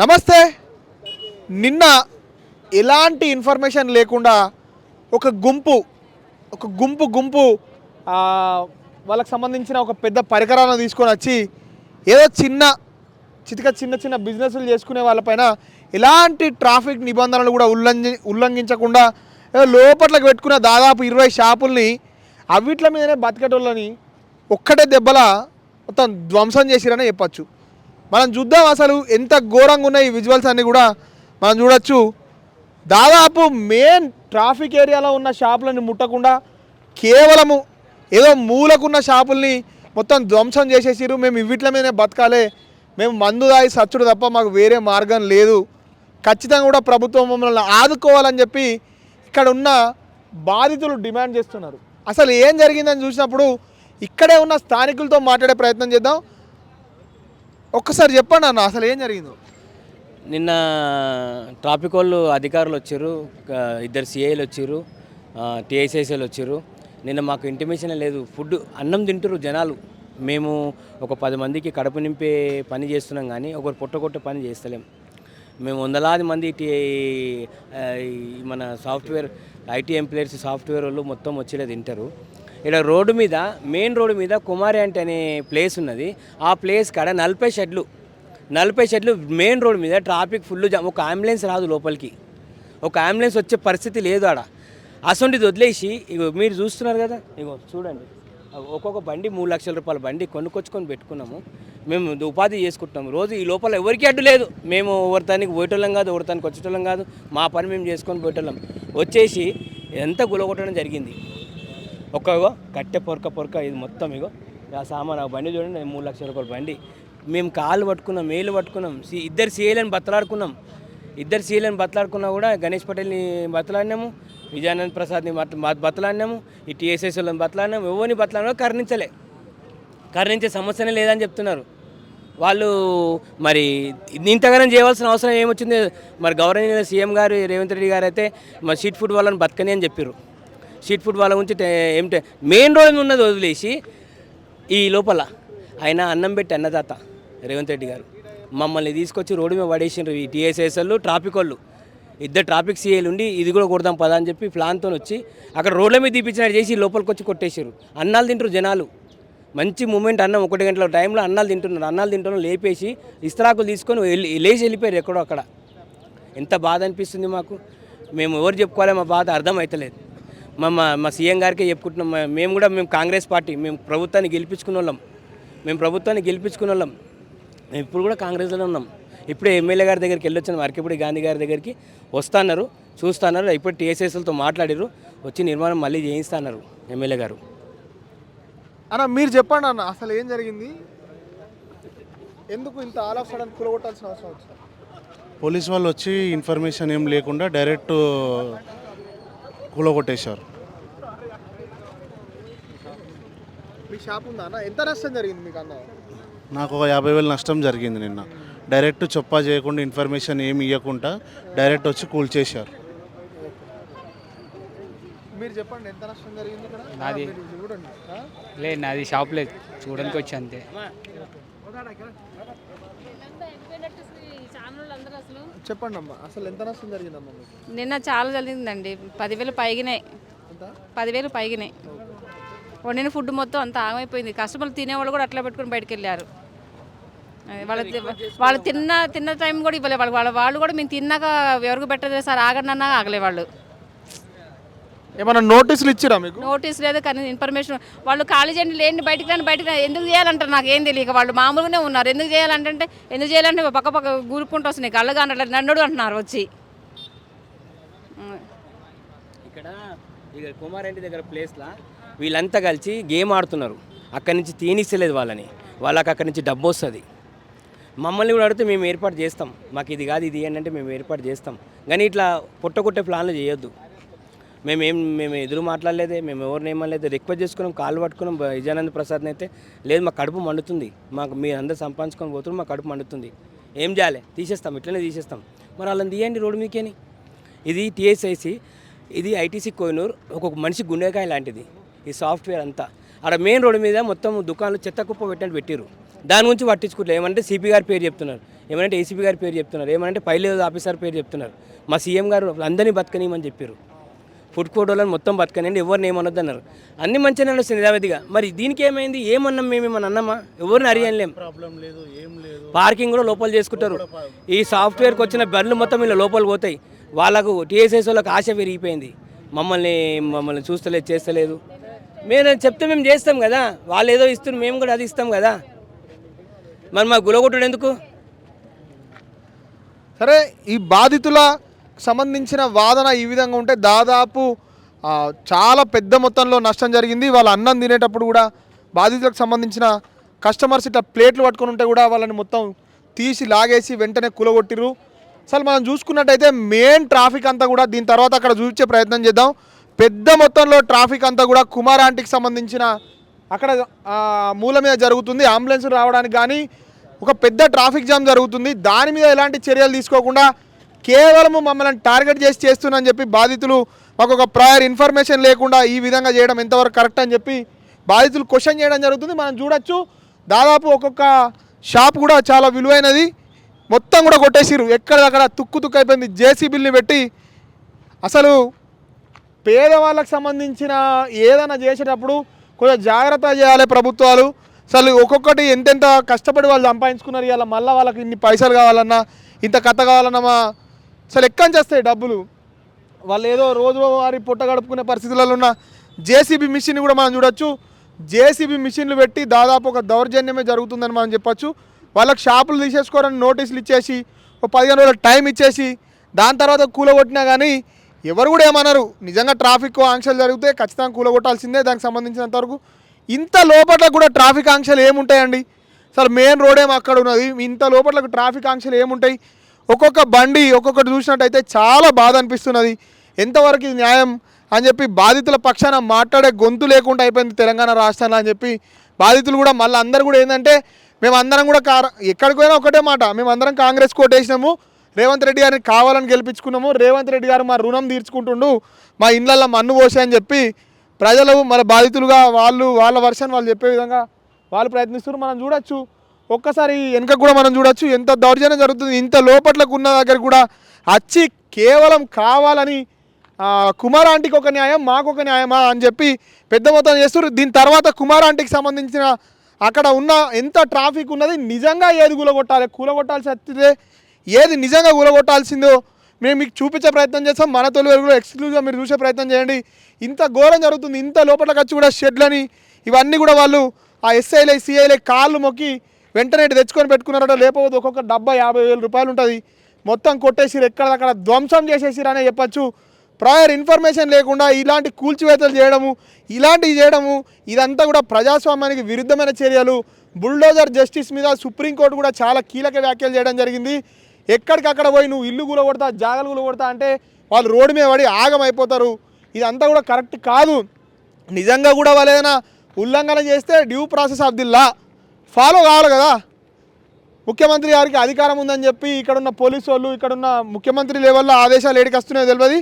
నమస్తే. నిన్న ఎలాంటి ఇన్ఫర్మేషన్ లేకుండా ఒక గుంపు వాళ్ళకి సంబంధించిన ఒక పెద్ద పరికరాలను తీసుకొని వచ్చి ఏదో చిన్న బిజినెస్లు చేసుకునే వాళ్ళపైన ఎలాంటి ట్రాఫిక్ నిబంధనలు కూడా ఉల్లంఘించకుండా ఏదో లోపట్లకు పెట్టుకున్న దాదాపు 20 షాపుల్ని అవిట్ల మీదనే బతికేటోళ్ళని ఒక్కటే దెబ్బల మొత్తం ధ్వంసం చేసిరనే చెప్పచ్చు. మనం చూద్దాం అసలు ఎంత ఘోరంగా ఉన్నాయి ఈ విజువల్స్ అన్నీ కూడా మనం చూడొచ్చు. దాదాపు మెయిన్ ట్రాఫిక్ ఏరియాలో ఉన్న షాపులను ముట్టకుండా కేవలము ఏదో మూలకున్న షాపుల్ని మొత్తం ధ్వంసం చేసేసిరు. మేము ఇవిట్ల మీదనే బతకాలి, మేము మందు దాగి సచ్చుడు తప్ప మాకు వేరే మార్గం లేదు, ఖచ్చితంగా కూడా ప్రభుత్వం మమ్మల్ని ఆదుకోవాలని చెప్పి ఇక్కడ ఉన్న బాధితులు డిమాండ్ చేస్తున్నారు. అసలు ఏం జరిగిందని చూసినప్పుడు ఇక్కడే ఉన్న స్థానికులతో మాట్లాడే ప్రయత్నం చేద్దాం. ఒక్కసారి చెప్పండి అన్న, అసలు ఏం జరిగిందో. నిన్న ట్రాఫిక్ వాళ్ళు అధికారులు వచ్చారు, 2 సిఐలు వచ్చారు, టీఎస్ఐసీలు వచ్చారు. నిన్న మాకు ఇంటిమేషన్ లేదు. ఫుడ్ అన్నం తింటారు జనాలు. మేము ఒక 10 మందికి కడుపు నింపే పని చేస్తున్నాం, కానీ ఒకరు పొట్టగొట్టే పని చేస్తలేం. మేము వందలాది మంది మన సాఫ్ట్వేర్ ఐటీ ఎంప్లాయీస్ సాఫ్ట్వేర్ వాళ్ళు మొత్తం వచ్చేలా తింటారు. ఇక్కడ రోడ్డు మీద మెయిన్ రోడ్డు మీద కుమారి అంటే అనే ప్లేస్ ఉన్నది. ఆ ప్లేస్ కాడ 40 షెడ్లు మెయిన్ రోడ్డు మీద ట్రాఫిక్ ఫుల్ జామ్. ఒక అంబులెన్స్ రాదు లోపలికి, ఒక అంబులెన్స్ వచ్చే పరిస్థితి లేదు ఆడ. అసొంటిది వదిలేసి ఇగో మీరు చూస్తున్నారు కదా, ఇగో చూడండి, ఒక్కొక్క బండి 3 లక్షల రూపాయల బండి కొనుక్కొచ్చుకొని పెట్టుకున్నాము. మేము ఉపాధి చేసుకుంటున్నాము. రోజు ఈ లోపల ఎవరికి అడ్డు లేదు. మేము ఎవరితానికి పోయేటోళ్ళం కాదు, ఎవరితానికి వచ్చేటోళ్ళం కాదు. మా పని మేము చేసుకొని పోయేటోళ్ళం. వచ్చేసి ఎంత గులగొట్టడం జరిగింది. ఒక్కగో కట్టె పొరక ఇది మొత్తం. ఇగో ఆ సామాన్, ఆ బండి చూడండి, 3 లక్షల రూపాయల బండి. మేము కాళ్ళు పట్టుకున్నాం, మేలు పట్టుకున్నాం, 2 సీఏలను బతలాడుకున్నాం. 2 సీఏలను బతలాడుకున్నా కూడా గణేష్ పటేల్ని బతలాడినాము, విజయానంద్ ప్రసాద్ని బతలాడినాము, ఈ టీఎస్ఎస్లను బతలాడినాము. ఎవరిని బతలాడినా కరుణించే సమస్యనే లేదని చెప్తున్నారు వాళ్ళు. మరి ఇంతగానం చేయవలసిన అవసరం ఏమొచ్చింది? మరి గౌరవనీయ సీఎం గారు రేవంత్ రెడ్డి గారు అయితే మరి స్ట్రీట్ ఫుడ్ వాళ్ళని బతకని అని చెప్పారు. స్ట్రీట్ ఫుడ్ వాళ్ళ గురించి ఏమిటి మెయిన్ రోడ్ ఉన్నది వదిలేసి ఈ లోపల ఆయన అన్నం పెట్టి అన్నదాత రేవంత్ రెడ్డి గారు మమ్మల్ని తీసుకొచ్చి రోడ్డు మీద పడేసిండ్రు. ఈ టీఎస్ఎస్ వాళ్ళు, ట్రాఫిక్ వాళ్ళు, 2 ట్రాఫిక్ సీఏలు ఉండి ఇది కూడా కొడదాం పదా అని చెప్పి ప్లాన్తో వచ్చి అక్కడ రోడ్ల మీద తీపించినట్టు చేసి లోపలికి వచ్చి కొట్టేసారు. అన్నాలు తింటారు జనాలు. మంచి మూమెంట్, అన్నం 1 గంటల టైంలో అన్నాలు తింటున్నారు. లేపేసి ఇస్తరాకులు తీసుకొని లేచి వెళ్ళిపోయారు ఎక్కడో అక్కడ. ఎంత బాధ అనిపిస్తుంది మాకు. మేము ఎవరు చెప్పుకోవాలి, మా బాధ అర్థం అవుతలేదు. మా సీఎం గారికే చెప్పుకుంటున్నాం. మేము కాంగ్రెస్ పార్టీ, మేము ప్రభుత్వాన్ని గెలిపించుకున్న వాళ్ళం. మేము ఇప్పుడు కూడా కాంగ్రెస్లోనే ఉన్నాం. ఇప్పుడే ఎమ్మెల్యే గారి దగ్గరికి వెళ్ళొచ్చాను, అరకెప్పుడు గాంధీ గారి దగ్గరికి వస్తున్నారు, చూస్తున్నారు. ఇప్పుడు టీఎస్ఎస్లతో మాట్లాడారు, వచ్చి నిర్మాణం మళ్ళీ చేయిస్తున్నారు ఎమ్మెల్యే గారు. అన్న మీరు చెప్పండి అన్న, అసలు ఏం జరిగింది, ఎందుకు ఇంత ఆల్ ఆఫ్ సడన్ కూలగొట్టాల్సిన అవసరం వచ్చింది? పోలీస్ వాళ్ళు వచ్చి ఇన్ఫర్మేషన్ ఏం లేకుండా డైరెక్ట్ కూలగొట్టేశారు. మీ షాప్ ఉందా అన్న? ఎంత నష్టం జరిగింది మీకు అన్న? నాకు ఒక 50,000 నష్టం జరిగింది నిన్న. డైరెక్ట్ చొప్పా చేయకుండా, ఇన్ఫర్మేషన్ ఏమి ఇవ్వకుండా డైరెక్ట్ వచ్చి కూల్చేశారు. మీరు చెప్పండి ఎంత నష్టం జరిగింది ఇక్కడ? నాది చూడండి. లేదు, నాది షాప్ లేదు, చూడడానికి వచ్చి అంతే. చెప్పండి అమ్మా, అసలు ఎంత నష్టం జరిగిందమ్మా మీకు? నిన్న చాలా జరిగిందండి. 10,000 పైగినాయి. 10,000 పైగినాయి. వండిన ఫుడ్ మొత్తం అంతా ఆగమైపోయింది. కస్టమర్లు తినేవాళ్ళు కూడా అట్లా పెట్టుకుని బయటకు వెళ్ళారు. వాళ్ళు తిన్న టైం కూడా ఇవ్వలే. వాళ్ళు కూడా మేము తిన్నాక ఎవరికి పెట్టలేదు సార్, ఆగండి అన్నా ఆగలే. వాళ్ళు ఏమన్నా నోటీసులు ఇచ్చిరా మీకు? నోటీస్ లేదు, కానీ ఇన్ఫర్మేషన్ వాళ్ళు ఖాళీ చేయండి, లేండి, బయటకు ఎందుకు చేయాలంటారు నాకు ఏం తెలియక. వాళ్ళు మామూలుగానే ఉన్నారు. ఎందుకు చేయాలంటే పక్క గూరుకుంటూ వస్తున్నాయి, కళ్ళగా అన్నట్లేదు, నన్నుడు అంటున్నారు వచ్చి. ఇక్కడ కుమారెడ్డి దగ్గర ప్లేస్లో వీళ్ళంతా కలిసి గేమ్ ఆడుతున్నారు. అక్కడి నుంచి తీనిస్తలేదు వాళ్ళకి అక్కడి నుంచి డబ్బు వస్తుంది. మమ్మల్ని కూడా అడిగితే మేము ఏర్పాటు చేస్తాం, మాకు ఇది కాదు ఇది ఏంటంటే మేము ఏర్పాటు చేస్తాం, కానీ ఇట్లా పుట్టకొట్టే ప్లాన్లు చేయొద్దు. మేము ఎదురు మాట్లాడలేదే, మేము ఎవరిని ఏమలేదు, రిక్వెస్ట్ చేసుకున్నాం, కాళ్ళు పట్టుకున్నాం. విజయానంద్ ప్రసాద్ని అయితే లేదు, మా కడుపు మండుతుంది, మాకు మీరు అందరూ సంపాదించుకొని పోతున్నారు, మా కడుపు మండుతుంది, ఏం చేయాలి, తీసేస్తాం, ఇట్లనే తీసేస్తాం. మరి వాళ్ళని తీయండి రోడ్డు మీకేని. ఇది టీఎస్ఐసి, ఇది ఐటీసీ కోహినూర్, ఒక మనిషి గుండెకాయ లాంటిది ఈ సాఫ్ట్వేర్ అంతా. ఆడ మెయిన్ రోడ్డు మీద మొత్తం దుకాణాలు చెత్త కుప్ప పెట్టినట్టు పెట్టిరు. దాని గురించి పట్టించుకుంటారు. ఏమంటే సిపి గారి పేరు చెప్తున్నారు, ఏమంటే ఏసీపీ గారి పేరు చెప్తున్నారు, ఏమంటే పైలేజ్ ఆఫీసర్ పేరు చెప్తున్నారు. మా సీఎం గారు అందరినీ బతకనీయమని చెప్పారు. ఫుడ్ కోర్ట్ వాళ్ళని మొత్తం బతకనండి, ఎవరిని ఏమనొద్దు అన్నారు. అన్ని మంచిగా నడుస్తుంది యథావిధిగా. మరి దీనికి ఏమైంది? ఏమన్నాం మేమేమన్నా అన్నామా? ఎవరిని అరియలేం. ప్రాబ్లం లేదు, ఏం లేదు. పార్కింగ్ కూడా లోపల చేసుకుంటారు. ఈ సాఫ్ట్వేర్కి వచ్చిన బండ్లు మొత్తం ఇలా లోపల పోతాయి. వాళ్ళకు టీఎస్ఎస్ వాళ్ళకి ఆశ పెరిగిపోయింది. మమ్మల్ని చూస్తలేదు, చేస్తలేదు. మేము చెప్తే మేము చేస్తాం కదా, వాళ్ళు ఏదో ఇస్తున్నారు, మేము కూడా అది ఇస్తాం కదా. మరి మా గులగొట్టుడు ఎందుకు? సరే, ఈ బాధితుల సంబంధించిన వాదన ఈ విధంగా ఉంటే దాదాపు చాలా పెద్ద మొత్తంలో నష్టం జరిగింది. వాళ్ళ అన్నం తినేటప్పుడు కూడా బాధితులకు సంబంధించిన కస్టమర్స్ ఇట్లా ప్లేట్లు పట్టుకొని ఉంటే కూడా వాళ్ళని మొత్తం తీసి లాగేసి వెంటనే కూలగొట్టిరు. అసలు మనం చూసుకున్నట్టయితే మెయిన్ ట్రాఫిక్ అంతా కూడా దీని తర్వాత అక్కడ చూపించే ప్రయత్నం చేద్దాం. పెద్ద మొత్తంలో ట్రాఫిక్ అంతా కూడా కుమార్ ఆంటీకి సంబంధించిన అక్కడ మూల మీద జరుగుతుంది. అంబులెన్స్ రావడానికి కానీ ఒక పెద్ద ట్రాఫిక్ జామ్ జరుగుతుంది. దాని మీద ఎలాంటి చర్యలు తీసుకోకుండా కేవలం మమ్మల్ని టార్గెట్ చేసి చేస్తున్నారని చెప్పి బాధితులు మాకు ఒక ప్రయర్ ఇన్ఫర్మేషన్ లేకుండా ఈ విధంగా చేయడం ఎంతవరకు కరెక్ట్ అని చెప్పి బాధితులు క్వశ్చన్ చేయడం జరుగుతుంది. మనం చూడొచ్చు, దాదాపు ఒక్కొక్క షాప్ కూడా చాలా విలువైనది మొత్తం కూడా కొట్టేసిరు. ఎక్కడక్కడ తుక్కు అయిపోయింది. జేసీబీల్ని పెట్టి అసలు పేదవాళ్ళకి సంబంధించిన ఏదైనా చేసేటప్పుడు కొంచెం జాగ్రత్త చేయాలి ప్రభుత్వాలు. అసలు ఒక్కొక్కటి ఎంతెంత కష్టపడి వాళ్ళు సంపాదించుకున్నారు. ఇలా మళ్ళీ వాళ్ళకి ఇన్ని పైసలు కావాలన్నా, ఇంత కథ కావాలన్నా అసలు ఎక్కడి నుంచి వస్తాయి డబ్బులు? వాళ్ళు ఏదో రోజువారీ పుట్ట గడుపుకునే పరిస్థితులలో ఉన్న జేసీబీ మిషన్ కూడా మనం చూడొచ్చు. జేసీబీ మిషన్లు పెట్టి దాదాపు ఒక దౌర్జన్యమే జరుగుతుందని మనం చెప్పొచ్చు. వాళ్ళకి షాపులు తీసేసుకోరని నోటీసులు ఇచ్చేసి ఒక 15 రోజుల టైం ఇచ్చేసి దాని తర్వాత కూలగొట్టినా కానీ ఎవరు కూడా ఏమన్నారు. నిజంగా ట్రాఫిక్ ఆంక్షలు జరిగితే ఖచ్చితంగా కూలగొట్టాల్సిందే. దానికి సంబంధించినంత వరకు ఇంత లోపల కూడా ట్రాఫిక్ ఆంక్షలు ఏముంటాయండి? అసలు మెయిన్ రోడ్ ఏమో అక్కడ ఉన్నది, ఇంత లోపలకు ట్రాఫిక్ ఆంక్షలు ఏముంటాయి? ఒక్కొక్క బండి ఒక్కొక్కటి చూసినట్టయితే చాలా బాధ అనిపిస్తున్నది. ఎంతవరకు ఇది న్యాయం అని చెప్పి బాధితుల పక్షాన మాట్లాడే గొంతు లేకుండా అయిపోయింది తెలంగాణ రాష్ట్రంలో అని చెప్పి బాధితులు కూడా మళ్ళీ అందరూ కూడా ఏంటంటే మేమందరం కూడా ఎక్కడికి పోయినా ఒకటే మాట, మేమందరం కాంగ్రెస్ కోటేసినాము, రేవంత్ రెడ్డి గారిని కావాలని గెలిపించుకున్నాము, రేవంత్ రెడ్డి గారు మా రుణం తీర్చుకుంటుండు, మా ఇళ్ళల్లో మన్ను పోసా అని చెప్పి ప్రజలు మన బాధితులుగా వాళ్ళ వర్షన్ వాళ్ళు చెప్పే విధంగా వాళ్ళు ప్రయత్నిస్తున్నారు. మనం చూడొచ్చు, ఒక్కసారి వెనుక కూడా మనం చూడొచ్చు ఎంత దౌర్జన్యం జరుగుతుంది. ఇంత లోపట్లకు ఉన్న దగ్గర కూడా వచ్చి కేవలం కావాలని కుమార్ ఆంటీకి ఒక న్యాయం, మాకు ఒక న్యాయమా అని చెప్పి పెద్ద మొత్తం చేస్తారు. దీని తర్వాత కుమార్ ఆంటీకి సంబంధించిన అక్కడ ఉన్న ఎంత ట్రాఫిక్ ఉన్నది, నిజంగా ఏది కూలగొట్టాల్సి వస్తే ఏది నిజంగా కూలగొట్టాల్సిందో మేము మీకు చూపించే ప్రయత్నం చేస్తాం. మన తొలి వెలుగులో ఎక్స్క్లూజివ్గా మీరు చూసే ప్రయత్నం చేయండి. ఇంత ఘోరం జరుగుతుంది. ఇంత లోపలికి వచ్చి కూడా షెడ్లని ఇవన్నీ కూడా వాళ్ళు ఆ ఎస్ఐలే సిఐలే కాళ్ళు మొక్కి వెంటనే తెచ్చుకొని పెట్టుకున్నారట. లేకపోతే ఒక్కొక్క డబ్బా 50,000 రూపాయలు ఉంటుంది. మొత్తం కొట్టేసిరు, ఎక్కడక్కడ ధ్వంసం చేసేసిరనే చెప్పచ్చు. ప్రయర్ ఇన్ఫర్మేషన్ లేకుండా ఇలాంటి కూల్చివేతలు చేయడము, ఇలాంటివి చేయడము ఇదంతా కూడా ప్రజాస్వామ్యానికి విరుద్ధమైన చర్యలు. బుల్డోజర్ జస్టిస్ మీద సుప్రీంకోర్టు కూడా చాలా కీలక వ్యాఖ్యలు చేయడం జరిగింది. ఎక్కడికక్కడ పోయి నువ్వు ఇల్లు కూలగొడతా, జాగలు కూలగొడతా అంటే వాళ్ళు రోడ్డు మీద పడి ఆగమైపోతారు. ఇదంతా కూడా కరెక్ట్ కాదు. నిజంగా కూడా వాళ్ళు ఏదైనా ఉల్లంఘన చేస్తే due process of the law follow కావాలి కదా. ముఖ్యమంత్రి గారికి అధికారం ఉందని చెప్పి ఇక్కడున్న పోలీసు వాళ్ళు, ఇక్కడున్న ముఖ్యమంత్రి లెవెల్లో ఆదేశాలు ఏడికి వస్తున్నాయో తెలియదు.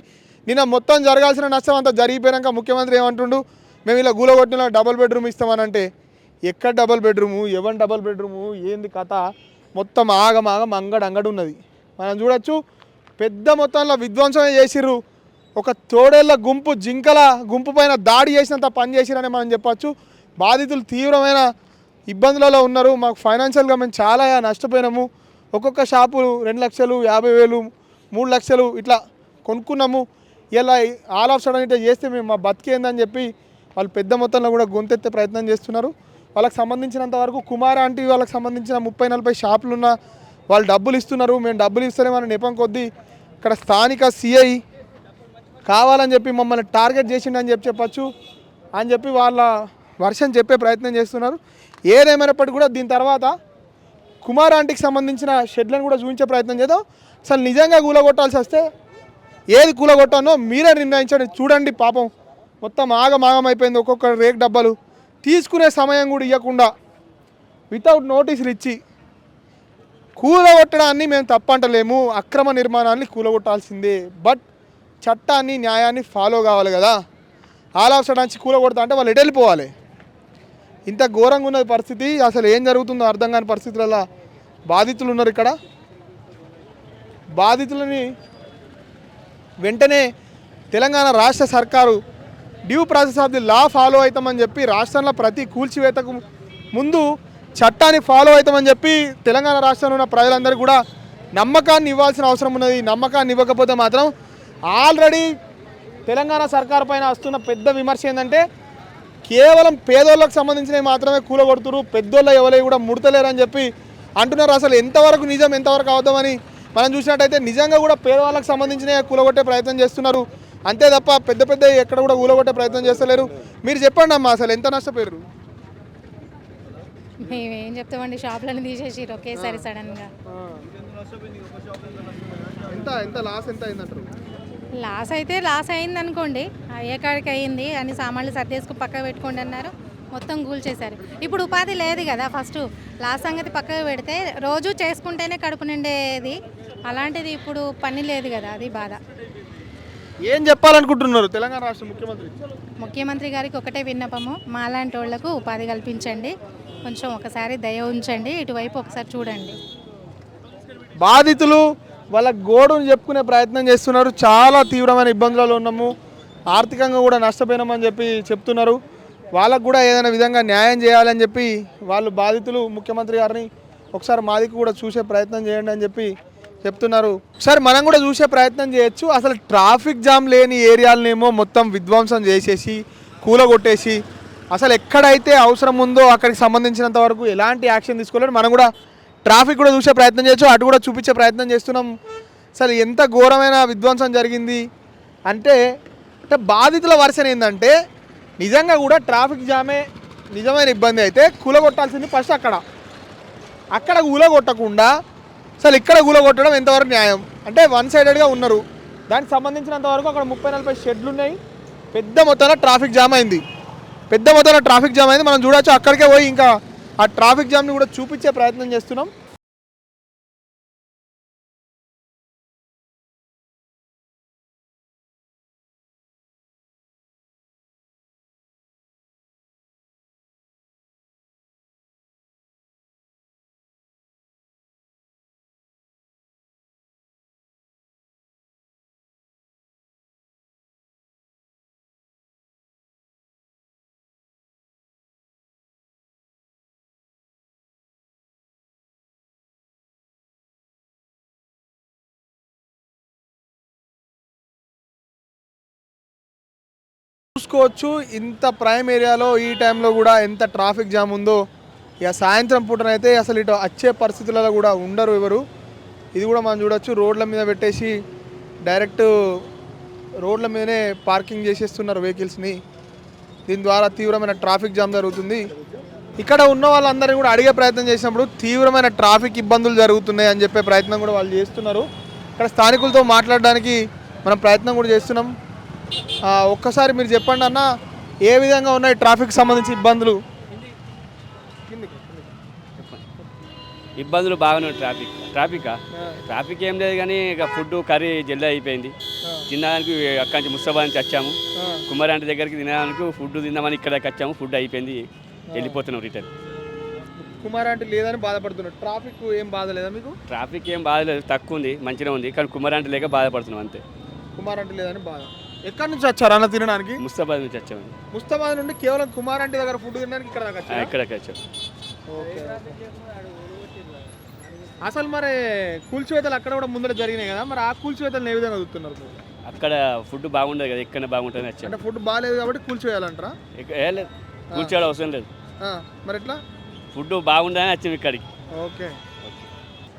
నిన్న మొత్తం జరగాల్సిన నష్టం అంతా జరిగిపోయాక ముఖ్యమంత్రి ఏమంటుండు, మేము ఇలా గూలగొట్టిన డబుల్ బెడ్రూమ్ ఇస్తామనంటే ఎక్కడ డబుల్ బెడ్రూము, ఎవరి డబుల్ బెడ్రూము, ఏంది కథ? మొత్తం ఆగమాగం అంగడు ఉన్నది. మనం చూడొచ్చు, పెద్ద మొత్తంలో విధ్వంసమే చేసిర్రు. ఒక తోడేళ్ల గుంపు, జింకల గుంపు పైన దాడి చేసినంత పని చేసిరని మనం చెప్పచ్చు. బాధితులు తీవ్రమైన ఇబ్బందులలో ఉన్నారు. మాకు ఫైనాన్షియల్గా మేము చాలా నష్టపోయినాము. ఒక్కొక్క షాపు 2 లక్షలు, 50,000, 3 లక్షలు ఇట్లా కొనుక్కున్నాము. ఇలా ఆల్ ఆఫ్ సడన్ ఇట్లా చేస్తే మేము మా బతికేందని చెప్పి వాళ్ళు పెద్ద మొత్తంలో కూడా గొంతెత్తే ప్రయత్నం చేస్తున్నారు. వాళ్ళకి సంబంధించినంత వరకు కుమార్ ఆంటీ వాళ్ళకి సంబంధించిన 30-40 షాపులు ఉన్న వాళ్ళు డబ్బులు ఇస్తున్నారు, మేము డబ్బులు ఇస్తలేమని నెపం కొద్దీ ఇక్కడ స్థానిక సిఐ కావాలని చెప్పి మమ్మల్ని టార్గెట్ చేసిండని చెప్పచ్చు అని చెప్పి వాళ్ళ వర్షన్ చెప్పే ప్రయత్నం చేస్తున్నారు. ఏదేమైనప్పటికీ కూడా దీని తర్వాత కుమార్ ఆంటీకి సంబంధించిన షెడ్లను కూడా చూపించే ప్రయత్నం చేద్దాం. అసలు నిజంగా కూలగొట్టాల్సి వస్తే ఏది కూలగొట్టానో మీరే నిర్ణయించండి. చూడండి, పాపం మొత్తం ఆగమాగం అయిపోయింది. ఒక్కొక్క రేక్ డబ్బాలు తీసుకునే సమయం కూడా ఇవ్వకుండా వితౌట్ నోటీసులు ఇచ్చి కూలగొట్టడాన్ని మేము తప్పంటలేము, అక్రమ నిర్మాణాన్ని కూలగొట్టాల్సిందే. బట్ చట్టాన్ని, న్యాయాన్ని ఫాలో కావాలి కదా. ఆల్ ఆఫ్ సడన్ కూలగొడతా అంటే వాళ్ళు ఎటు వెళ్ళిపోవాలి? ఇంత ఘోరంగా ఉన్నది పరిస్థితి. అసలు ఏం జరుగుతుందో అర్థం కాని పరిస్థితులలో బాధితులు ఉన్నారు. ఇక్కడ బాధితులని వెంటనే తెలంగాణ రాష్ట్ర సర్కారు due process of the law follow అవుతామని చెప్పి రాష్ట్రంలో ప్రతి కూల్చివేతకు ముందు చట్టాన్ని ఫాలో అవుతామని చెప్పి తెలంగాణ రాష్ట్రంలో ఉన్న ప్రజలందరికీ కూడా నమ్మకాన్ని ఇవ్వాల్సిన అవసరం ఉన్నది. నమ్మకాన్ని ఇవ్వకపోతే మాత్రం ఆల్రెడీ తెలంగాణ సర్కారు పైన వస్తున్న పెద్ద విమర్శ ఏంటంటే కేవలం పేదోళ్ళకు సంబంధించినవి మాత్రమే కూలగొడుతురు, పెద్దోళ్ళ ఎవరు కూడా ముడతలేరని చెప్పి అంటున్నారు. అసలు ఎంతవరకు నిజం ఎంతవరకు అవుతామని మనం చూసినట్టయితే నిజంగా కూడా పేదవాళ్ళకి సంబంధించిన కూలగొట్టే ప్రయత్నం చేస్తున్నారు. అంతే తప్ప పెద్ద పెద్ద ఎక్కడ కూడా కూలగొట్టే ప్రయత్నం చేస్తలేరు. మీరు చెప్పండి అమ్మా, అసలు ఎంత నష్టపోయారు? మేమేం చెప్తామండి, షాపులను తీసేసిర్రు ఒకేసారి సడన్గా. ఎంత ఎంత లాస్ ఎంత అయిందంటారు? లాస్ అయితే లాస్ అయింది అనుకోండి, అయ్యే కాడికి అయ్యింది అని సామాన్లు సర్దేసుకు పక్కకు పెట్టుకోండి అన్నారు, మొత్తం కూల్చేశారు. ఇప్పుడు ఉపాధి లేదు కదా. ఫస్ట్ లాస్ సంగతి పక్కకు పెడితే రోజు చేసుకుంటేనే కడుపు నిండేది, అలాంటిది ఇప్పుడు పని లేదు కదా, అది బాధ. ఏం చెప్పాలనుకుంటున్నారు తెలంగాణ రాష్ట్ర ముఖ్యమంత్రి? ముఖ్యమంత్రి గారికి ఒకటే విన్నపము, మాలాంటి వాళ్లకు ఉపాధి కల్పించండి, కొంచెం ఒకసారి దయ ఉంచండి, ఇటువైపు ఒకసారి చూడండి. బాధితులు వాళ్ళ గోడును చెప్పుకునే ప్రయత్నం చేస్తున్నారు. చాలా తీవ్రమైన ఇబ్బందులలో ఉన్నాము, ఆర్థికంగా కూడా నష్టపోయినామని చెప్పి చెప్తున్నారు. వాళ్ళకు కూడా ఏదైనా విధంగా న్యాయం చేయాలని చెప్పి వాళ్ళు బాధితులు ముఖ్యమంత్రి గారిని ఒకసారి మాదికి కూడా చూసే ప్రయత్నం చేయండి అని చెప్పి చెప్తున్నారు. ఒకసారి మనం కూడా చూసే ప్రయత్నం చేయొచ్చు. అసలు ట్రాఫిక్ జామ్ లేని ఏరియాలనేమో మొత్తం విధ్వంసం చేసేసి కూలగొట్టేసి అసలు ఎక్కడైతే అవసరం ఉందో అక్కడికి సంబంధించినంత వరకు ఎలాంటి యాక్షన్ తీసుకోలేదు. మనం కూడా ట్రాఫిక్ కూడా చూసే ప్రయత్నం చేయొచ్చు, అటు కూడా చూపించే ప్రయత్నం చేస్తున్నాం. అసలు ఎంత ఘోరమైన విధ్వంసం జరిగింది అంటే బాధితుల వర్షన్ ఏంటంటే నిజంగా కూడా ట్రాఫిక్ జామే నిజమైన ఇబ్బంది అయితే కూలగొట్టాల్సింది ఫస్ట్ అక్కడ కూలగొట్టకుండా అసలు ఇక్కడ కూలగొట్టడం ఎంతవరకు న్యాయం? అంటే వన్ సైడెడ్గా ఉన్నారు. దానికి సంబంధించినంత వరకు అక్కడ 30-40 షెడ్లు ఉన్నాయి. పెద్ద మొత్తంలో ట్రాఫిక్ జామ్ అయింది. మనం చూడవచ్చు. అక్కడికే పోయి ఇంకా ఆ ట్రాఫిక్ జామ్ని కూడా చూపించే ప్రయత్నం చేస్తున్నాం. చూసుకోవచ్చు ఇంత ప్రైమ్ ఏరియాలో ఈ టైంలో కూడా ఎంత ట్రాఫిక్ జామ్ ఉందో. ఇక సాయంత్రం పూటనైతే అసలు ఇటు వచ్చే పరిస్థితులలో కూడా ఉండరు ఎవరు. ఇది కూడా మనం చూడొచ్చు, రోడ్ల మీద పెట్టేసి డైరెక్ట్ రోడ్ల మీదనే పార్కింగ్ చేసేస్తున్నారు వెహికల్స్ని. దీని ద్వారా తీవ్రమైన ట్రాఫిక్ జామ్ జరుగుతుంది. ఇక్కడ ఉన్న వాళ్ళందరినీ కూడా అడిగే ప్రయత్నం చేసినప్పుడు తీవ్రమైన ట్రాఫిక్ ఇబ్బందులు జరుగుతున్నాయి అని చెప్పే ప్రయత్నం కూడా వాళ్ళు చేస్తున్నారు. ఇక్కడ స్థానికులతో మాట్లాడడానికి మనం ప్రయత్నం కూడా చేస్తున్నాం. ఒక్కసారి మీరు చెప్పండి అన్న, ఏ విధంగా ఉన్నాయి ట్రాఫిక్ సంబంధించి ఇబ్బందులు? ఇబ్బందులు బాగానే ట్రాఫిక్ ఏం లేదు కానీ ఇక ఫుడ్ కర్రీ జల్దీ అయిపోయింది. తినడానికి అక్కడి నుంచి ముస్తాబా నుంచి వచ్చాము, కుమారి దగ్గరికి తినడానికి ఫుడ్ తిందామని ఇక్కడికి వచ్చాము. ఫుడ్ అయిపోయింది, వెళ్ళిపోతున్నాం రిటర్న్. కుమార్ అంటే లేదని బాధపడుతున్నారు. ట్రాఫిక్ ఏం బాధ లేదా మీకు? ట్రాఫిక్ ఏం బాధ లేదు, తక్కువ ఉంది, మంచిగా ఉంది. కానీ కుమారి అంటే లేక బాధపడుతున్నాం అంతే. కుమార్ అంటే లేదని బాధ. ఎక్కడి నుంచి వచ్చారు అన్న తినడానికి? ముస్తాబాద్ నుంచి వచ్చాము. ముస్తాబాద్ నుండి కేవలం కుమార్ అంటే దగ్గర ఫుడ్ తినడానికి ఇక్కడికి వచ్చాము. అసలు మరి కూల్చివేతలు అక్కడ కూడా ముందర జరిగినాయి కదా, మరి ఆ కూల్చివేతలు ఏ విధంగా చూస్తున్నారు? అక్కడ ఫుడ్ బాగుండదు కదా, ఇక్కడ బాగుంటుంది వచ్చాము. అంటే ఫుడ్ బాగాలేదు కాబట్టి కూల్చివేయాలంటారా? లేదు, కూర్చోవడం అవసరం లేదు. మరి ఎట్లా? ఫుడ్ బాగుండదని వచ్చాము ఇక్కడికి. ఓకే,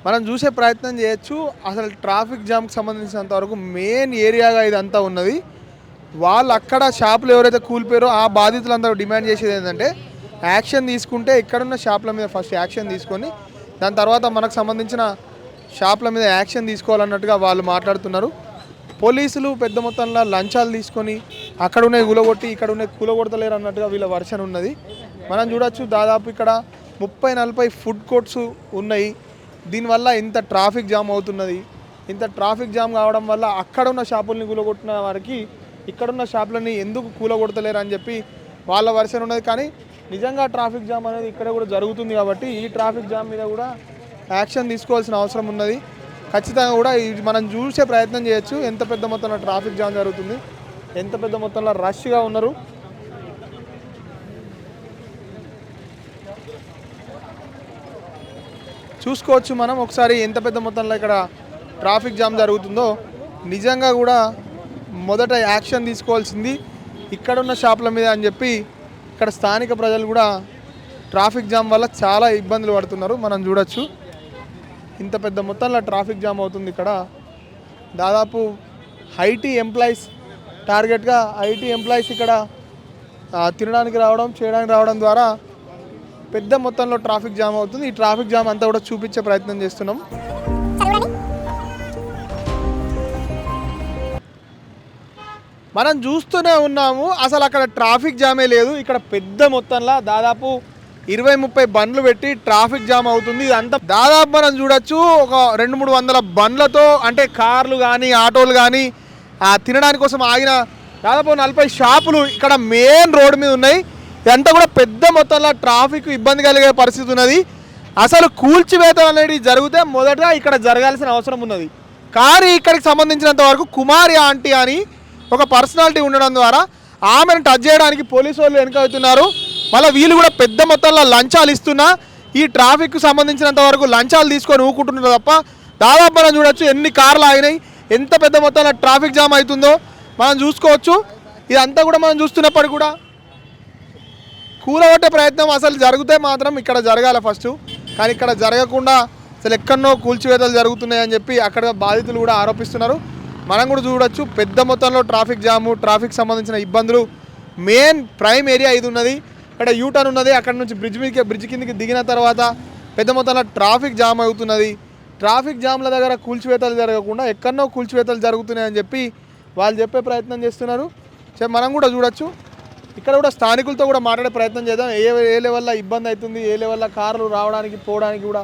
మనం చూసే ప్రయత్నం చేయొచ్చు. అసలు ట్రాఫిక్ జామ్కి సంబంధించినంత వరకు మెయిన్ ఏరియాగా ఇదంతా ఉన్నది. వాళ్ళు అక్కడ షాపులు ఎవరైతే కూలిపోయారో ఆ బాధితులందరూ డిమాండ్ చేసేది ఏంటంటే యాక్షన్ తీసుకుంటే ఇక్కడున్న షాపుల మీద ఫస్ట్ యాక్షన్ తీసుకొని దాని తర్వాత మనకు సంబంధించిన షాపుల మీద యాక్షన్ తీసుకోవాలన్నట్టుగా వాళ్ళు మాట్లాడుతున్నారు. పోలీసులు పెద్ద మొత్తంలో లంచాలు తీసుకొని అక్కడ ఉన్నాయి కూలగొట్టి ఇక్కడ ఉన్నాయి కూలగొడతలేరు అన్నట్టుగా వీళ్ళ వర్షన్ ఉన్నది. మనం చూడొచ్చు, దాదాపు ఇక్కడ 30-40 ఫుడ్ కోర్ట్స్ ఉన్నాయి. దీనివల్ల ఇంత ట్రాఫిక్ జామ్ అవుతున్నది. ఇంత ట్రాఫిక్ జామ్ కావడం వల్ల అక్కడ ఉన్న షాపుల్ని కూలగొట్టిన వారికి ఇక్కడున్న షాపులని ఎందుకు కూలగొడతలేరు అని చెప్పి వాళ్ళ వర్షన్ ఉన్నది. కానీ నిజంగా ట్రాఫిక్ జామ్ అనేది ఇక్కడ కూడా జరుగుతుంది కాబట్టి ఈ ట్రాఫిక్ జామ్ మీద కూడా యాక్షన్ తీసుకోవాల్సిన అవసరం ఉన్నది. ఖచ్చితంగా కూడా మనం చూసే ప్రయత్నం చేయొచ్చు ఎంత పెద్ద మొత్తంలో ట్రాఫిక్ జామ్ జరుగుతుంది, ఎంత పెద్ద మొత్తంలో రష్గా ఉన్నారు. చూసుకోవచ్చు మనం ఒకసారి ఎంత పెద్ద మొత్తంలో ఇక్కడ ట్రాఫిక్ జామ్ జరుగుతుందో. నిజంగా కూడా మొదట యాక్షన్ తీసుకోవాల్సింది ఇక్కడ ఉన్న షాపుల మీద అని చెప్పి ఇక్కడ స్థానిక ప్రజలు కూడా ట్రాఫిక్ జామ్ వల్ల చాలా ఇబ్బందులు పడుతున్నారు. మనం చూడొచ్చు ఇంత పెద్ద మొత్తంలో ట్రాఫిక్ జామ్ అవుతుంది ఇక్కడ. దాదాపు ఐటీ ఎంప్లాయీస్ టార్గెట్గా ఐటీ ఎంప్లాయీస్ ఇక్కడ తినడానికి రావడం చేయడానికి రావడం ద్వారా పెద్ద మొత్తంలో ట్రాఫిక్ జామ్ అవుతుంది. ఈ ట్రాఫిక్ జామ్ అంతా కూడా చూపించే ప్రయత్నం చేస్తున్నాం. మనం చూస్తూనే ఉన్నాము అసలు అక్కడ ట్రాఫిక్ జామే లేదు. ఇక్కడ పెద్ద మొత్తంలో దాదాపు 20-30 బండ్లు పెట్టి ట్రాఫిక్ జామ్ అవుతుంది. ఇదంతా దాదాపు మనం చూడొచ్చు ఒక 200-300 బండ్లతో, అంటే కార్లు కానీ ఆటోలు కానీ తినడానికి కోసం ఆగిన దాదాపు 40 షాపులు ఇక్కడ మెయిన్ రోడ్డు మీద ఉన్నాయి. ఇదంతా కూడా పెద్ద మొత్తంలో ట్రాఫిక్ ఇబ్బంది కలిగే పరిస్థితి ఉన్నది. అసలు కూల్చివేతలు అనేవి జరిగితే మొదట ఇక్కడ జరగాల్సిన అవసరం ఉన్నది. కానీ ఇక్కడికి సంబంధించినంత వరకు కుమారి ఆంటీ అని ఒక పర్సనాలిటీ ఉండడం ద్వారా ఆమెను టచ్ చేయడానికి పోలీసు వాళ్ళు వెనుకవుతున్నారు. మళ్ళీ వీళ్ళు కూడా పెద్ద మొత్తంలో లంచాలు ఇస్తున్నా ఈ ట్రాఫిక్కు సంబంధించినంత వరకు లంచాలు తీసుకొని ఊకుంటున్నారు తప్ప దాదాపు మనం చూడొచ్చు ఎన్ని కార్లు ఆగినాయి, ఎంత పెద్ద మొత్తంలో ట్రాఫిక్ జామ్ అవుతుందో మనం చూసుకోవచ్చు. ఇదంతా కూడా మనం చూస్తున్నప్పటికీ కూడా కూలగొట్టే ప్రయత్నం అసలు జరిగితే మాత్రం ఇక్కడ జరగాలి ఫస్ట్. కానీ ఇక్కడ జరగకుండా అసలు ఎక్కడనో కూల్చివేతలు జరుగుతున్నాయని చెప్పి అక్కడ బాధితులు కూడా ఆరోపిస్తున్నారు. మనం కూడా చూడొచ్చు పెద్ద మొత్తంలో ట్రాఫిక్ జాము, ట్రాఫిక్ సంబంధించిన ఇబ్బందులు. మెయిన్ ప్రైమ్ ఏరియా ఇది ఉన్నది, ఇక్కడ యూటర్న్ ఉన్నది. అక్కడ నుంచి బ్రిడ్జ్ కిందకి దిగిన తర్వాత పెద్ద మొత్తంలో ట్రాఫిక్ జామ్ అవుతున్నది. ట్రాఫిక్ జామ్ల దగ్గర కూల్చివేతలు జరగకుండా ఎక్కడనో కూల్చివేతలు జరుగుతున్నాయని చెప్పి వాళ్ళు చెప్పే ప్రయత్నం చేస్తున్నారు. మనం కూడా చూడొచ్చు. ఇక్కడ కూడా స్థానికులతో కూడా మాట్లాడే ప్రయత్నం చేద్దాం. ఏ లెవెల్లో ఇబ్బంది అవుతుంది, ఏ లెవెల్లో కార్లు రావడానికి పోవడానికి కూడా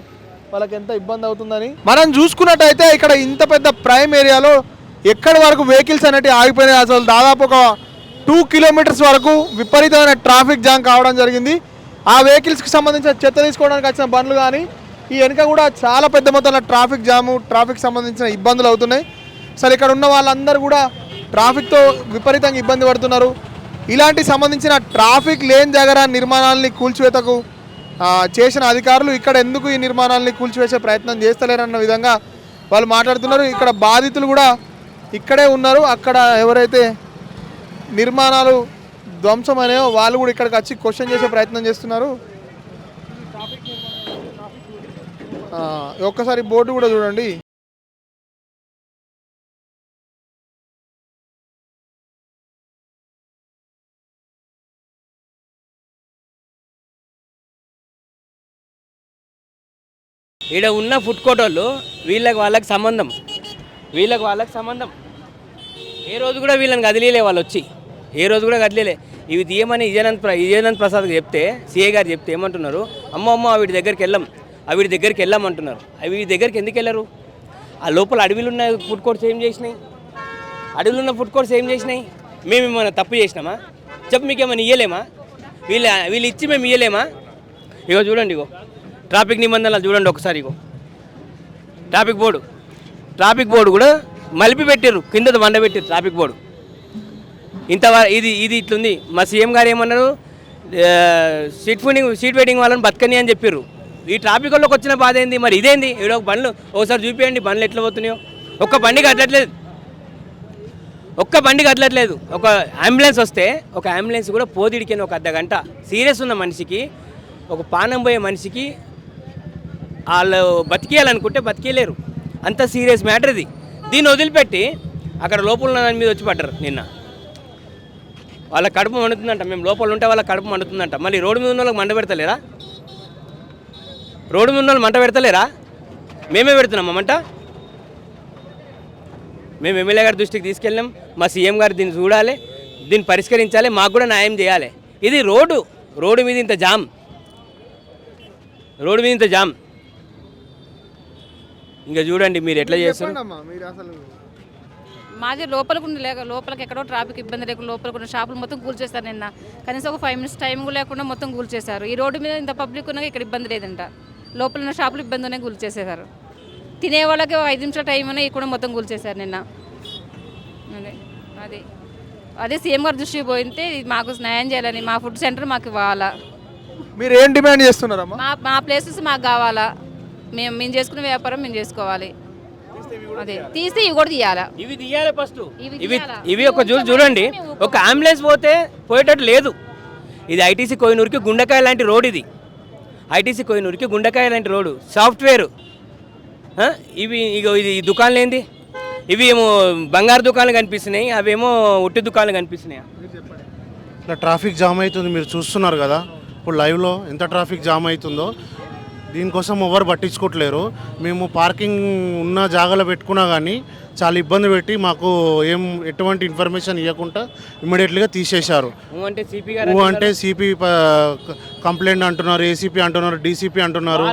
వాళ్ళకి ఎంత ఇబ్బంది అవుతుందని. మనం చూసుకున్నట్టయితే ఇక్కడ ఇంత పెద్ద ప్రైమ్ ఏరియాలో ఎక్కడి వరకు వెహికల్స్ అనేవి ఆగిపోయినాయి. అసలు దాదాపు ఒక 2 కిలోమీటర్స్ వరకు విపరీతమైన ట్రాఫిక్ జామ్ కావడం జరిగింది. ఆ వెహికల్స్కి సంబంధించిన చెత్త తీసుకోవడానికి వచ్చిన బండ్లు కానీ ఈ వెనుక కూడా చాలా పెద్ద మొత్తంలో ట్రాఫిక్ జాము, ట్రాఫిక్ సంబంధించిన ఇబ్బందులు అవుతున్నాయి. అసలు ఇక్కడ ఉన్న వాళ్ళందరూ కూడా ట్రాఫిక్తో విపరీతంగా ఇబ్బంది పడుతున్నారు. ఇలాంటి సంబంధించిన ట్రాఫిక్ లేన్ దగ్గర నిర్మాణాలని కూల్చివేతకు చేసిన అధికారులు ఇక్కడ ఎందుకు ఈ నిర్మాణాలని కూల్చివేసే ప్రయత్నం చేస్తలేరన్న విధంగా వాళ్ళు మాట్లాడుతున్నారు. ఇక్కడ బాధితులు కూడా ఇక్కడే ఉన్నారు. అక్కడ ఎవరైతే నిర్మాణాలు ధ్వంసమనేవో వాళ్ళు కూడా ఇక్కడికి వచ్చి క్వశ్చన్ చేసే ప్రయత్నం చేస్తున్నారు. ఒక్కసారి బోర్డు కూడా చూడండి. ఈడ ఉన్న ఫుడ్ కోర్ట్ వాళ్ళు వాళ్ళకి సంబంధం ఏ రోజు కూడా వీళ్ళని కదిలేలే. వాళ్ళు వచ్చి ఏ రోజు కూడా కదిలేలే. ఇవి తీయమని విజయానంద్ ప్రసాద్కి చెప్తే, సిఐ గారు చెప్తే ఏమంటున్నారు, అమ్మ వీడి దగ్గరికి వెళ్ళాం అంటున్నారు. అవి వీడి దగ్గరికి ఎందుకు వెళ్ళరు? ఆ లోపల అడవిలో ఉన్న ఫుడ్ కోర్ట్స్ ఏం చేసినాయి? మేము ఏమైనా తప్పు చేసినామా? చెప్పు, మీకు ఏమైనా ఇయ్యలేమా? వీళ్ళు ఇచ్చి మేము ఇయ్యలేమా? ఇగో చూడండి, ఇగో ట్రాఫిక్ నిబంధనలు చూడండి ఒకసారి. ఇగో ట్రాఫిక్ బోర్డు కూడా మలిపి పెట్టారు, కింద వండ పెట్టారు ట్రాఫిక్ బోర్డు. ఇది ఇట్లుంది. మా సీఎం గారు ఏమన్నారు, సీట్ వెయిటింగ్ వాళ్ళని బతకని అని చెప్పారు. ఈ ట్రాఫిక్ వాళ్ళకి వచ్చిన బాధ ఏంది? మరి ఇదేంది? ఈడ బండ్లు ఒకసారి చూపించండి, బండ్లు ఎట్లా పోతున్నాయో. ఒక్క బండి కట్టట్లేదు. ఒక అంబులెన్స్ వస్తే ఒక అంబులెన్స్ కూడా పోదిడికని ఒక అర్ధగంట. సీరియస్ ఉన్న మనిషికి, ఒక పానం పోయే మనిషికి వాళ్ళు బతికేయాలనుకుంటే బతికేయలేరు. అంత సీరియస్ మ్యాటర్ ఇది. దీన్ని వదిలిపెట్టి అక్కడ లోపల ఉన్న దాని మీద వచ్చి పడ్డారు నిన్న. వాళ్ళ కడుపు మండుతుందంట. మేము లోపల ఉంటే వాళ్ళ కడుపు మండుతుందంట. మళ్ళీ రోడ్డు మీద ఉన్న వాళ్ళకి మంట పెడతలేరా? మేమే పెడుతున్నాం మంట. మేము ఎమ్మెల్యే గారి దృష్టికి తీసుకెళ్ళాం. మా సీఎం గారు దీన్ని చూడాలి, దీన్ని పరిష్కరించాలి, మాకు కూడా న్యాయం చేయాలి. ఇది రోడ్డు మీద ఇంత జామ్. ఇంకా చూడండి మీరు ఎట్లా చేస్తారు. మాది లోపలికి ఎక్కడో ట్రాఫిక్ ఇబ్బంది లేకుండా లోపలికి ఉన్న షాపులు మొత్తం కూల్చేస్తారు నిన్న. కనీసం ఒక 5 minutes టైం లేకుండా మొత్తం కూల్చేశారు. ఈ రోడ్డు మీద ఇంత పబ్లిక్ ఉన్నా ఇక్కడ ఇబ్బంది లేదంట. లోపల ఉన్న షాపులు ఇబ్బందినే కూల్చేసేశారు. తినే వాళ్ళకి 5 నిమిషాల టైం ఉన్నా ఇక్కడ మొత్తం కూల్చేశారు నిన్న. అదే సీఎం గారు దృష్టికి పోయితే మాకు న్యాయం చేయాలని, మా ఫుడ్ సెంటర్ మాకు ఇవ్వాలా, మీరు ఏం డిమాండ్ చేస్తున్నారమ్మా? మా ప్లేసెస్ మాకు కావాలా, మేము చేసుకునే వ్యాపారం మేము చేసుకోవాలి. అదే తీస్తే ఇవి కూడా తీయాలా, ఇవి తీయాలి ఫస్ట్. ఇవి ఇవి తీయాలా? ఇవి ఒక చూడండి, ఒక అంబులెన్స్ పోయేటట్టు లేదు. ఇది ఐటీసీ కోహినూరుకి గుండెకాయ లాంటి రోడ్. ఇది ఐటీసీ కోహినూరుకి గుండెకాయ లాంటి రోడ్డు. సాఫ్ట్వేర్ ఇవి ఇది ఈ దుకాణాలు ఏంది? ఇవి ఏమో బంగారు దుకాణాలు కనిపిస్తున్నాయి, అవేమో ఒట్టి దుకాణాలు కనిపిస్తున్నాయి. ఇట్లా ట్రాఫిక్ జామ్ అవుతుంది, మీరు చూస్తున్నారు కదా ఇప్పుడు లైవ్లో ఎంత ట్రాఫిక్ జామ్ అవుతుందో. దీనికోసం ఎవరు పట్టించుకోవట్లేరు. మేము పార్కింగ్ ఉన్న జాగాలో పెట్టుకున్నా కానీ చాలా ఇబ్బంది పెట్టి మాకు ఎటువంటి ఇన్ఫర్మేషన్ ఇవ్వకుండా ఇమ్మీడియట్లీగా తీసేశారు. అంటే సిపి కంప్లైంట్ అంటున్నారు, ఏసీపీ అంటున్నారు, డీసీపీ అంటున్నారు.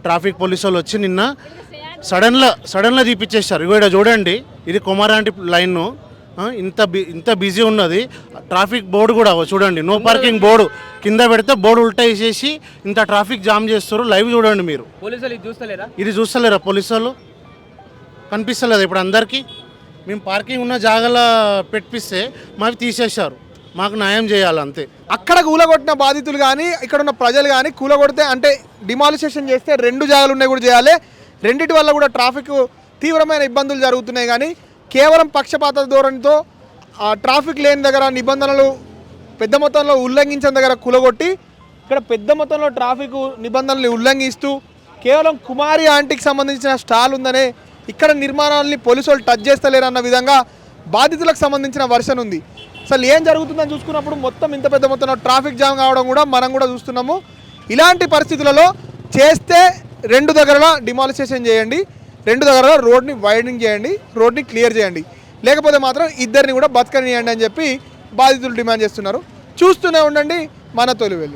ట్రాఫిక్ పోలీసు వాళ్ళు వచ్చి నిన్న సడన్గా తీపిచ్చేశారు. ఇక్కడ చూడండి, ఇది కొమారాంటి లైన్. ఇంత బిజీ ఉన్నది. ట్రాఫిక్ బోర్డు కూడా చూడండి, నో పార్కింగ్ బోర్డు కింద పెడితే బోర్డు ఉల్టా వేసేసి ఇంత ట్రాఫిక్ జామ్ చేస్తారు. లైవ్ చూడండి మీరు. ఇది చూస్తలేరా పోలీసు వాళ్ళు? కనిపిస్తలేదు ఇప్పుడు అందరికీ. మేము పార్కింగ్ ఉన్న జాగాలో పెట్టిస్తే మాకు తీసేశారు. మాకు న్యాయం చేయాలి అంతే. అక్కడ కూలగొట్టిన బాధితులు కానీ ఇక్కడ ఉన్న ప్రజలు కానీ కూలగొడితే అంటే డిమాలిషేషన్ చేస్తే 2 జాగాలు ఉన్నాయి కూడా చేయాలి. రెండిటి వల్ల కూడా ట్రాఫిక్ తీవ్రమైన ఇబ్బందులు జరుగుతున్నాయి. కానీ కేవలం పక్షపాత ధోరణితో ట్రాఫిక్ లేని దగ్గర నిబంధనలు పెద్ద మొత్తంలో ఉల్లంఘించిన దగ్గర కూలగొట్టి ఇక్కడ పెద్ద మొత్తంలో ట్రాఫిక్ నిబంధనలు ఉల్లంఘిస్తూ కేవలం కుమారి ఆంటీకి సంబంధించిన స్టాల్ ఉందనే ఇక్కడ నిర్మాణాలని పోలీసు వాళ్ళు టచ్ చేస్తలేరన్న విధంగా బాధితులకు సంబంధించిన వర్షన్ ఉంది. అసలు ఏం జరుగుతుందని చూసుకున్నప్పుడు మొత్తం ఇంత పెద్ద మొత్తంలో ట్రాఫిక్ జామ్ కావడం కూడా మనం కూడా చూస్తున్నాము. ఇలాంటి పరిస్థితులలో చేస్తే 2 దగ్గరలో డిమాలిషేషన్ చేయండి, 2 దగ్గరలో రోడ్ని వైడనింగ్ చేయండి, రోడ్ని క్లియర్ చేయండి, లేకపోతే మాత్రం ఇద్దరిని కూడా బతకనియండి అని చెప్పి బాధితులు డిమాండ్ చేస్తున్నారు. చూస్తూనే ఉండండి మన తొలివెల్లు.